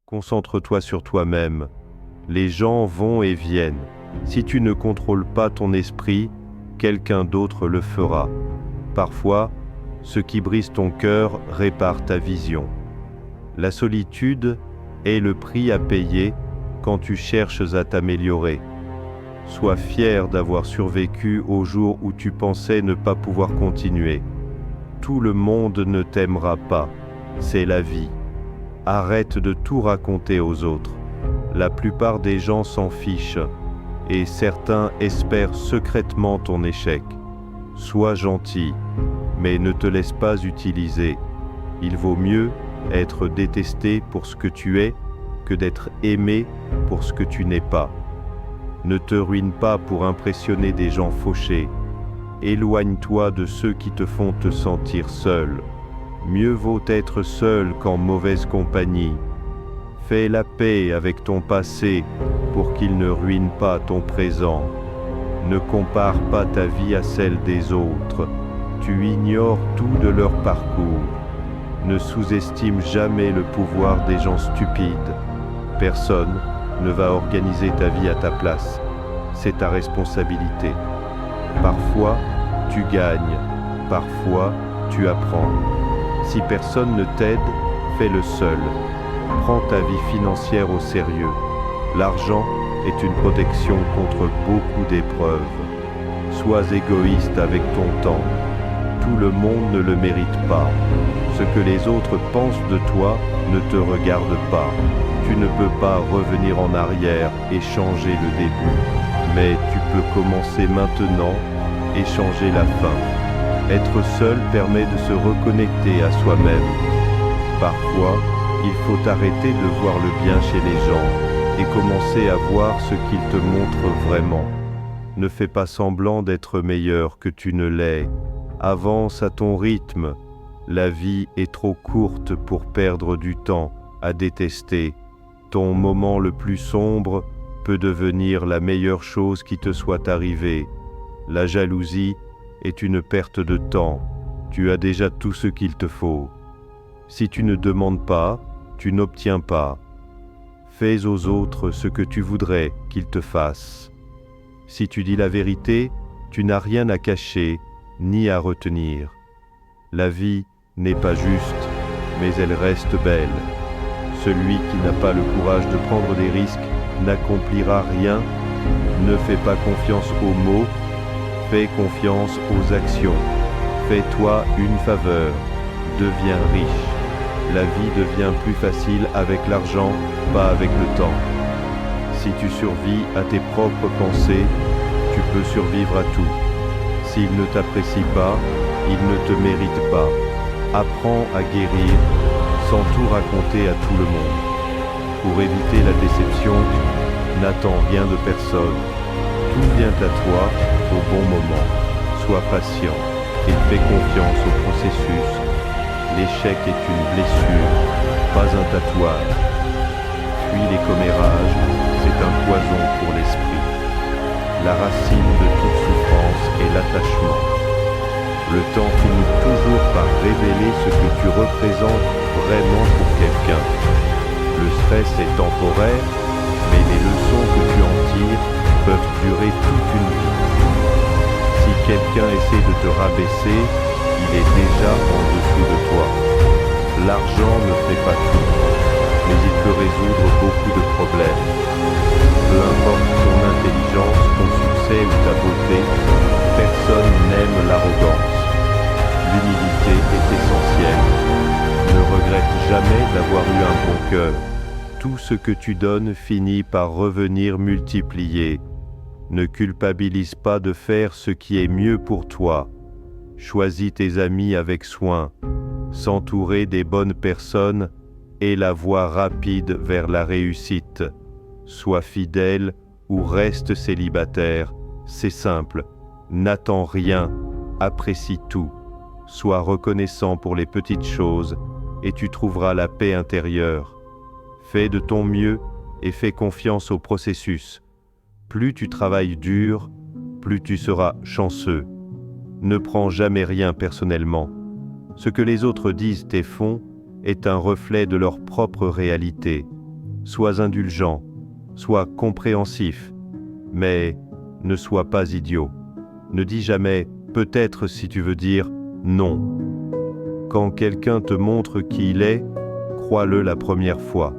Concentre-toi sur toi-même. Les gens vont et viennent. Si tu ne contrôles pas ton esprit, quelqu'un d'autre le fera. Parfois, ce qui brise ton cœur répare ta vision. La solitude est le prix à payer quand tu cherches à t'améliorer. Sois fier d'avoir survécu au jour où tu pensais ne pas pouvoir continuer. Tout le monde ne t'aimera pas, c'est la vie. Arrête de tout raconter aux autres. La plupart des gens s'en fichent et certains espèrent secrètement ton échec. Sois gentil, mais ne te laisse pas utiliser. Il vaut mieux être détesté pour ce que tu es que d'être aimé pour ce que tu n'es pas. Ne te ruine pas pour impressionner des gens fauchés. Éloigne-toi de ceux qui te font te sentir seul. Mieux vaut être seul qu'en mauvaise compagnie. Fais la paix avec ton passé pour qu'il ne ruine pas ton présent. Ne compare pas ta vie à celle des autres. Tu ignores tout de leur parcours. Ne sous-estime jamais le pouvoir des gens stupides. Personne ne va organiser ta vie à ta place. C'est ta responsabilité. Parfois, tu gagnes. Parfois, tu apprends. Si personne ne t'aide, fais-le seul. Prends ta vie financière au sérieux. L'argent est une protection contre beaucoup d'épreuves. Sois égoïste avec ton temps. Tout le monde ne le mérite pas. Ce que les autres pensent de toi ne te regarde pas. Tu ne peux pas revenir en arrière et changer le début. Mais tu peux commencer maintenant et changer la fin. Être seul permet de se reconnecter à soi-même. Parfois, il faut arrêter de voir le bien chez les gens et commencer à voir ce qu'ils te montrent vraiment. Ne fais pas semblant d'être meilleur que tu ne l'es. Avance à ton rythme. La vie est trop courte pour perdre du temps à détester. Ton moment le plus sombre peut devenir la meilleure chose qui te soit arrivée. La jalousie est une perte de temps. Tu as déjà tout ce qu'il te faut. Si tu ne demandes pas, tu n'obtiens pas. Fais aux autres ce que tu voudrais qu'ils te fassent. Si tu dis la vérité, tu n'as rien à cacher ni à retenir. La vie n'est pas juste, mais elle reste belle. Celui qui n'a pas le courage de prendre des risques n'accomplira rien. Ne fais pas confiance aux mots, fais confiance aux actions. Fais-toi une faveur, deviens riche. La vie devient plus facile avec l'argent, pas avec le temps. Si tu survis à tes propres pensées, tu peux survivre à tout. S'ils ne t'apprécient pas, ils ne te méritent pas. Apprends à guérir sans tout raconter à tout le monde. Pour éviter la déception, n'attends rien de personne. Tout vient à toi au bon moment. Sois patient et fais confiance au processus. L'échec est une blessure, pas un tatouage. Fuis les commérages, c'est un poison pour l'esprit. La racine de toute souffrance est l'attachement. Le temps finit toujours par révéler ce que tu représentes vraiment pour quelqu'un. Le stress est temporaire, mais les leçons que tu en tires peuvent durer toute une vie. Si quelqu'un essaie de te rabaisser, il est déjà en dessous de toi. L'argent ne fait pas tout, mais il peut résoudre beaucoup de problèmes. Peu importe ton intelligence, ton succès ou ta beauté, personne n'aime l'arrogance. L'humilité est essentielle. Ne regrette jamais d'avoir eu un bon cœur. Tout ce que tu donnes finit par revenir multiplié. Ne culpabilise pas de faire ce qui est mieux pour toi. Choisis tes amis avec soin. S'entourer des bonnes personnes est la voie rapide vers la réussite. Sois fidèle ou reste célibataire. C'est simple. N'attends rien. Apprécie tout. Sois reconnaissant pour les petites choses et tu trouveras la paix intérieure. Fais de ton mieux et fais confiance au processus. Plus tu travailles dur, plus tu seras chanceux. Ne prends jamais rien personnellement. Ce que les autres disent et font est un reflet de leur propre réalité. Sois indulgent, sois compréhensif, mais ne sois pas idiot. Ne dis jamais « peut-être » si tu veux dire « non ». Quand quelqu'un te montre qui il est, crois-le la première fois.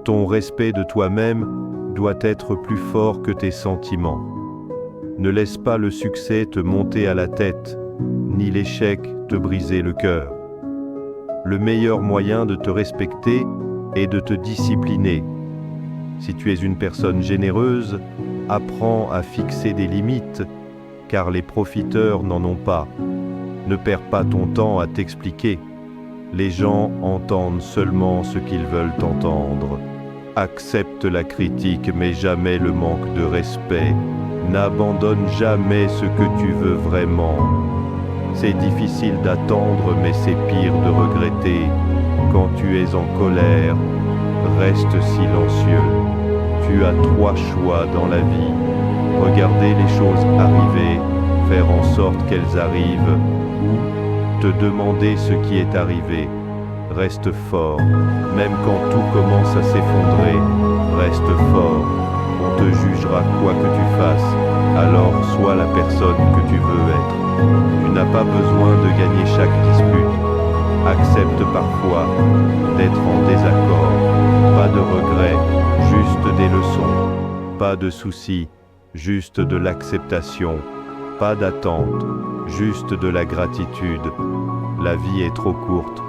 Ton respect de toi-même doit être plus fort que tes sentiments. Ne laisse pas le succès te monter à la tête, ni l'échec te briser le cœur. Le meilleur moyen de te respecter est de te discipliner. Si tu es une personne généreuse, apprends à fixer des limites, car les profiteurs n'en ont pas. Ne perds pas ton temps à t'expliquer. Les gens entendent seulement ce qu'ils veulent entendre. Accepte la critique, mais jamais le manque de respect. N'abandonne jamais ce que tu veux vraiment. C'est difficile d'attendre, mais c'est pire de regretter. Quand tu es en colère, reste silencieux. Tu as 3 choix dans la vie. Regarder les choses arriver, faire en sorte qu'elles arrivent, ou te demander ce qui est arrivé. Reste fort, même quand tout commence à s'effondrer, reste fort. On te jugera quoi que tu fasses, alors sois la personne que tu veux être. Tu n'as pas besoin de gagner chaque dispute. Accepte parfois d'être en désaccord. Pas de regrets, juste des leçons. Pas de soucis, juste de l'acceptation. Pas d'attente, juste de la gratitude. La vie est trop courte